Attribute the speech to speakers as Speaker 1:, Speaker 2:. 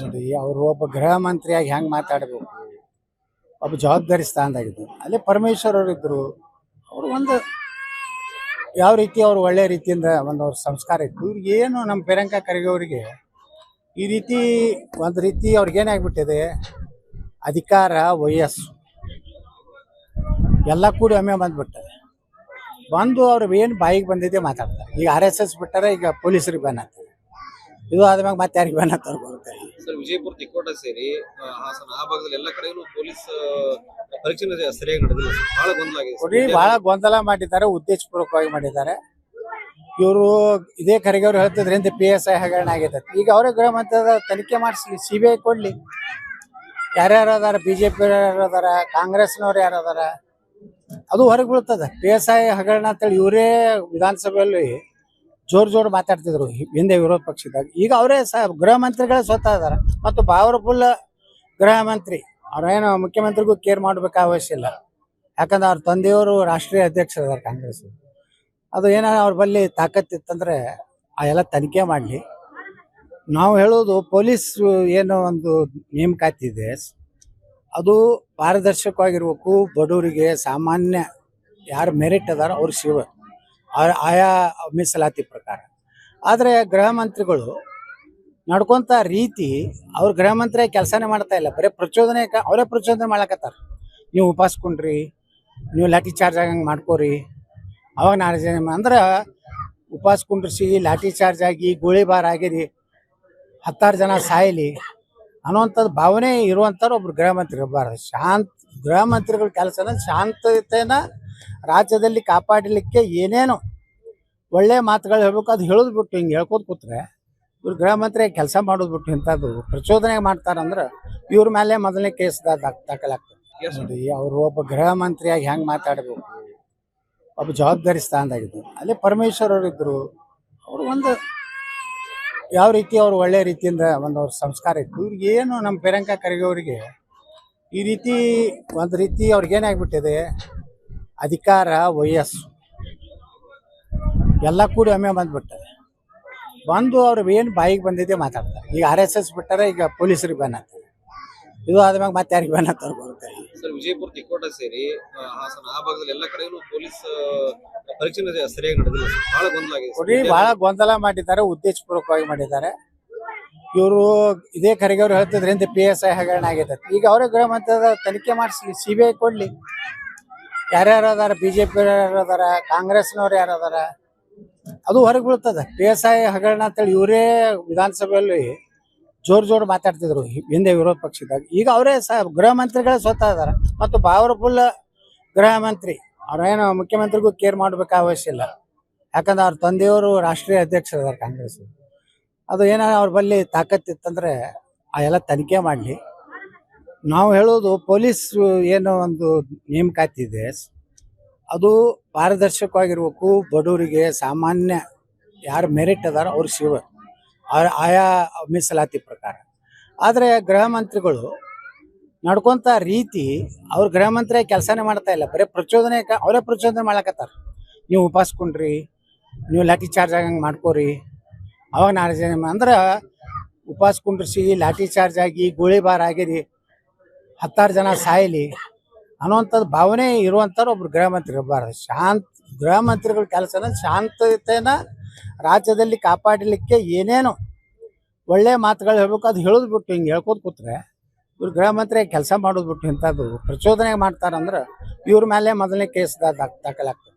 Speaker 1: ನೋಡಿ ಅವರು ಒಬ್ಬ ಗೃಹ ಮಂತ್ರಿಯಾಗಿ ಹೆಂಗೆ ಮಾತಾಡಬೇಕು, ಒಬ್ಬ ಜವಾಬ್ದಾರಿ ಸ್ಥಾನದಾಗಿದ್ದು. ಅಲ್ಲೇ ಪರಮೇಶ್ವರ್ ಅವರು ಇದ್ದರು. ಅವರು ಒಂದು ಯಾವ ರೀತಿ ಅವರು ಒಳ್ಳೆ ರೀತಿಯಿಂದ ಒಂದು ಅವ್ರ ಸಂಸ್ಕಾರ ಇತ್ತು. ಇವ್ರಿಗೆ ಏನು ನಮ್ಮ ಪ್ರಿಯಾಂಕಾ ಖರ್ಗೆ ಅವರಿಗೆ ಈ ರೀತಿ ಒಂದು ರೀತಿ ಅವ್ರಿಗೇನಾಗ್ಬಿಟ್ಟಿದೆ, ಅಧಿಕಾರ ವಯಸ್ಸು ಎಲ್ಲ ಕೂಡಿ ಒಮ್ಮೆ ಬಂದ್ಬಿಟ್ಟದೆ. ಬಂದು ಅವ್ರು ಏನು ಬಾಯಿಗೆ ಬಂದಿದೆ ಮಾತಾಡ್ತಾರೆ. ಈಗ RSS ಬಿಟ್ಟಾರೆ, ಈಗ ಪೊಲೀಸರಿಗೆ ಬ್ಯಾನ್ ಆಗ್ತಾರೆ. ಇದು ಆದ್ಮ್ಯಾಗ ಮತ್ತೆ ಯಾರಿಗೆ ಬ್ಯಾನ್ ಆಗ್ತಾರೆ ಬರುತ್ತೆ.
Speaker 2: ಸರ್, ವಿಜಯಪುರ ತಿಕೋಟ ಸೇರಿ ಹಾಸನ ಆ ಭಾಗದಲ್ಲಿ ಎಲ್ಲ ಕಡೆಯೂ ಪೊಲೀಸ್ ಪರೀಕ್ಷೆ ಸರಿಯಾಗಿ ನಡೆದಿಲ್ಲ. ಬಹಳ ಗೊಂದಲ ಆಗಿದೆ.
Speaker 1: ನೋಡಿ, ಬಹಳ ಗೊಂದಲ ಮಾಡಿದ್ದಾರೆ, ಉದ್ದೇಶಪೂರ್ವಕವಾಗಿ ಮಾಡಿದ್ದಾರೆ. ಇವರು ಇದೇ ಖರ್ಗೆ ಅವ್ರು ಹೇಳ್ತಿದ್ರಿಂದ PSI ಹಗರಣ ಆಗೈತೆ. ಈಗ ಅವರೇ ಗೃಹ ಮಂತ್ರಿದ ತನಿಖೆ ಮಾಡಿಸ್ಲಿ, CBI ಕೊಡ್ಲಿ. ಯಾರ್ಯಾರು ಅದಾರ, BJP ಯಾರು ಅದಾರ, ಕಾಂಗ್ರೆಸ್ನವ್ರು ಯಾರು ಅದಾರ, ಅದು ಹೊರಗೆ ಬೀಳ್ತದೆ. PSI ಹಗರಣ ಅಂತೇಳಿ ಇವರೇ ವಿಧಾನಸಭೆಯಲ್ಲಿ ಜೋರು ಮಾತಾಡ್ತಿದ್ರು ಹಿಂದೆ ವಿರೋಧ ಪಕ್ಷದಾಗ. ಈಗ ಅವರೇ ಗೃಹ ಮಂತ್ರಿಗಳೇ ಸ್ವತಃ ಅದಾರ ಮತ್ತು ಪವರ್ಫುಲ್ ಗೃಹ ಮಂತ್ರಿ. ಅವ್ರೇನು ಮುಖ್ಯಮಂತ್ರಿಗೂ ಕೇರ್ ಮಾಡಬೇಕು ಅವಶ್ಯ ಇಲ್ಲ. ಯಾಕಂದ್ರೆ ಅವ್ರ ತಂದೆಯವರು ರಾಷ್ಟ್ರೀಯ ಅಧ್ಯಕ್ಷರದಾರ ಕಾಂಗ್ರೆಸ್. ಅದು ಏನಾರ ಅವ್ರ ಬಳಿ ತಾಕತ್ತಿತ್ತಂದ್ರೆ ಆ ಎಲ್ಲ ತನಿಖೆ ಮಾಡಲಿ. ನಾವು ಹೇಳೋದು ಪೊಲೀಸ್ ಏನೋ ಒಂದು ನೇಮಕಾತಿ ಇದೆ, ಅದು ಪಾರದರ್ಶಕವಾಗಿರ್ಬೇಕು. ಬಡವರಿಗೆ, ಸಾಮಾನ್ಯ ಯಾರು ಮೆರಿಟ್ ಅದಾರ ಅವ್ರಿಗೆ ಸಿಗಬೇಕು ಆಯಾ ಮೀಸಲಾತಿ ಪ್ರಕಾರ. ಆದರೆ ಗೃಹ ಮಂತ್ರಿಗಳು ನಡ್ಕೊಂತ ರೀತಿ, ಅವ್ರು ಗೃಹ ಮಂತ್ರಿ ಕೆಲಸನೇ ಮಾಡ್ತಾ ಇಲ್ಲ, ಬರೀ ಪ್ರಚೋದನೆ, ಅವರೇ ಪ್ರಚೋದನೆ ಮಾಡ್ಲಕತ್ತಾರ. ನೀವು ಉಪಾಸ್ಕೊಂಡ್ರಿ, ನೀವು ಲಾಠಿ ಚಾರ್ಜ್ ಆಗಂಗೆ ಮಾಡ್ಕೋರಿ, ಅವಾಗ ನಾಳೆ ಜನ ಅಂದ್ರೆ ಉಪವಾಸ ಕುಂಡ್ರಿಸಿ ಲಾಠಿ ಚಾರ್ಜ್ ಆಗಿ ಗೋಳಿಬಾರ್ ಆಗಿರಿ, 10 ಜನ ಸಾಯಲಿ ಅನ್ನುವಂಥದ್ದು ಭಾವನೆ ಇರುವಂಥವ್ರು ಒಬ್ರು ಗೃಹ ಮಂತ್ರಿ ಇರಬಾರ್ದು. ಗೃಹ ಮಂತ್ರಿಗಳ ಕೆಲಸನ ಶಾಂತತೆನ ರಾಜ್ಯದಲ್ಲಿ ಕಾಪಾಡಲಿಕ್ಕೆ ಏನೇನು ಒಳ್ಳೆ ಮಾತುಗಳು ಹೇಳ್ಬೇಕು ಅದು ಹೇಳೋದು ಬಿಟ್ಟು ಹಿಂಗೆ ಹೇಳ್ಕೋತ ಕೂತ್ರೆ ಇವ್ರು ಗೃಹ ಮಂತ್ರಿ ಕೆಲಸ ಮಾಡೋದು ಬಿಟ್ಟು ಇಂಥದ್ದು ಪ್ರಚೋದನೆ ಮಾಡ್ತಾರಂದ್ರೆ ಇವ್ರ ಮೇಲೆ ಮೊದಲನೇ ಕೇಸ್ ದಾಖಲಾಗ್ತದೆ. ನೋಡಿ, ಅವರು ಒಬ್ಬ ಗೃಹ ಮಂತ್ರಿಯಾಗಿ ಹೆಂಗೆ ಮಾತಾಡಬೇಕು, ಒಬ್ಬ ಜವಾಬ್ದಾರಿ ಸ್ಥಾನದಾಗಿದ್ದು. ಅಲ್ಲೇ ಪರಮೇಶ್ವರ್ ಅವರು ಇದ್ದರು. ಅವರು ಒಂದು ಯಾವ ರೀತಿ ಅವರು ಒಳ್ಳೆ ರೀತಿಯಿಂದ ಒಂದು ಅವ್ರ ಸಂಸ್ಕಾರ ಇತ್ತು. ಇವ್ರಿಗೆ ಏನು ನಮ್ಮ ಪ್ರಿಯಾಂಕಾ ಖರ್ಗೆ ಅವರಿಗೆ ಈ ರೀತಿ ಒಂದು ರೀತಿ ಅವ್ರಿಗೇನಾಗ್ಬಿಟ್ಟಿದೆ, ಅಧಿಕಾರ ವಯಸ್ಸು ಎಲ್ಲ ಕೂಡಿ ಒಮ್ಮೆ ಬಂದ್ಬಿಟ್ಟದೆ. ಬಂದು ಅವ್ರು ಏನು ಬಾಯಿಗೆ ಬಂದಿದೆ ಮಾತಾಡ್ತಾರೆ. ಈಗ RSS ಬಿಟ್ಟಾರೆ, ಈಗ ಪೊಲೀಸರಿಗೆ ಬ್ಯಾನ್ ಆಗ್ತಾರೆ. ಇದು ಆದ್ಮ್ಯಾಗ ಮತ್ತೆ ಯಾರಿಗೆ ಬ್ಯಾನ್ ಆಗ್ತಾರೆ ಬರುತ್ತೆ.
Speaker 2: ಸರ್, ವಿಜಯಪುರ ತಿಕೋಟ ಸೇರಿ ಹಾಸನ ಆ ಭಾಗದಲ್ಲಿ ಎಲ್ಲ ಕಡೆಯೂ ಪೊಲೀಸ್ ಪರೀಕ್ಷೆ ಸರಿಯಾಗಿ ನಡೆದಿಲ್ಲ. ಬಹಳ ಗೊಂದಲ ಆಗಿದೆ.
Speaker 1: ನೋಡಿ, ಬಹಳ ಗೊಂದಲ ಮಾಡಿದ್ದಾರೆ, ಉದ್ದೇಶಪೂರ್ವಕವಾಗಿ ಮಾಡಿದ್ದಾರೆ. ಇವರು ಇದೇ ಖರ್ಗೆ ಅವ್ರು ಹೇಳ್ತಿದ್ರಿಂದ PSI ಹಗರಣ ಆಗೈತೆ. ಈಗ ಅವರೇ ಗೃಹ ಮಂತ್ರಿದ ತನಿಖೆ ಮಾಡಿಸ್ಲಿ, CBI ಕೊಡ್ಲಿ. ಯಾರ್ಯಾರು ಅದಾರ, BJP ಯಾರು ಅದಾರ, ಕಾಂಗ್ರೆಸ್ನವ್ರು ಯಾರು ಅದಾರ, ಅದು ಹೊರಗೆ ಬೀಳ್ತದೆ. PSI ಹಗರಣ ಅಂತೇಳಿ ಇವರೇ ವಿಧಾನಸಭೆಯಲ್ಲಿ ಜೋರು ಮಾತಾಡ್ತಿದ್ರು ಹಿಂದೆ ವಿರೋಧ ಪಕ್ಷದಾಗ. ಈಗ ಅವರೇ ಗೃಹ ಮಂತ್ರಿಗಳೇ ಸ್ವತಃ ಅದಾರ ಮತ್ತು ಪವರ್ಫುಲ್ ಗೃಹ ಮಂತ್ರಿ. ಅವ್ರೇನು ಮುಖ್ಯಮಂತ್ರಿಗೂ ಕೇರ್ ಮಾಡಬೇಕು ಅವಶ್ಯ ಇಲ್ಲ. ಯಾಕಂದ್ರೆ ಅವ್ರ ತಂದೆಯವರು ರಾಷ್ಟ್ರೀಯ ಅಧ್ಯಕ್ಷರದಾರ ಕಾಂಗ್ರೆಸ್. ಅದು ಏನಾರ ಅವ್ರ ಬಳಿ ತಾಕತ್ತಿತ್ತಂದ್ರೆ ಆ ಎಲ್ಲ ತನಿಖೆ ಮಾಡಲಿ. ನಾವು ಹೇಳೋದು ಪೊಲೀಸ್ ಏನೋ ಒಂದು ನೇಮಕಾತಿ ಇದೆ, ಅದು ಪಾರದರ್ಶಕವಾಗಿರ್ಬೇಕು. ಬಡವರಿಗೆ, ಸಾಮಾನ್ಯ ಯಾರು ಮೆರಿಟ್ ಅದಾರ ಅವ್ರಿಗೆ ಸಿಗಬೇಕು ಆಯಾ ಮೀಸಲಾತಿ ಪ್ರಕಾರ. ಆದರೆ ಗೃಹ ಮಂತ್ರಿಗಳು ನಡ್ಕೊಂತ ರೀತಿ, ಅವ್ರು ಗೃಹ ಮಂತ್ರಿ ಕೆಲಸನೇ ಮಾಡ್ತಾ ಇಲ್ಲ, ಬರೀ ಪ್ರಚೋದನೆ, ಅವರೇ ಪ್ರಚೋದನೆ ಮಾಡ್ಲಕತ್ತಾರ. ನೀವು ಉಪಾಸ್ಕೊಂಡ್ರಿ, ನೀವು ಲಾಠಿ ಚಾರ್ಜ್ ಆಗಂಗೆ ಮಾಡ್ಕೋರಿ, ಅವಾಗ ನಾಳೆ ಜನ ಅಂದ್ರೆ ಉಪವಾಸ ಕುಂಡ್ರಿಸಿ ಲಾಠಿ ಚಾರ್ಜ್ ಆಗಿ ಗೋಳಿಬಾರ್ ಆಗಿರಿ, 10 ಜನ ಸಾಯಲಿ ಅನ್ನುವಂಥದ್ದು ಭಾವನೆ ಇರುವಂಥವ್ರು ಒಬ್ರು ಗೃಹ ಮಂತ್ರಿ ಇರಬಾರ್ದು. ಗೃಹ ಮಂತ್ರಿಗಳ ಕೆಲಸನ ಶಾಂತತೆನ ರಾಜ್ಯದಲ್ಲಿ ಕಾಪಾಡಲಿಕ್ಕೆ ಏನೇನು ಒಳ್ಳೆ ಮಾತುಗಳು ಹೇಳ್ಬೇಕು ಅದು ಹೇಳೋದು ಬಿಟ್ಟು ಹಿಂಗೆ ಹೇಳ್ಕೋತ ಕೂತ್ರೆ ಇವ್ರು ಗೃಹ ಮಂತ್ರಿ ಕೆಲಸ ಮಾಡೋದು ಬಿಟ್ಟು ಇಂಥದ್ದು ಪ್ರಚೋದನೆ ಮಾಡ್ತಾರಂದ್ರೆ ಇವ್ರ ಮೇಲೆ ಮೊದಲನೇ ಕೇಸ್ ದಾಖಲಾಗ್ತದೆ.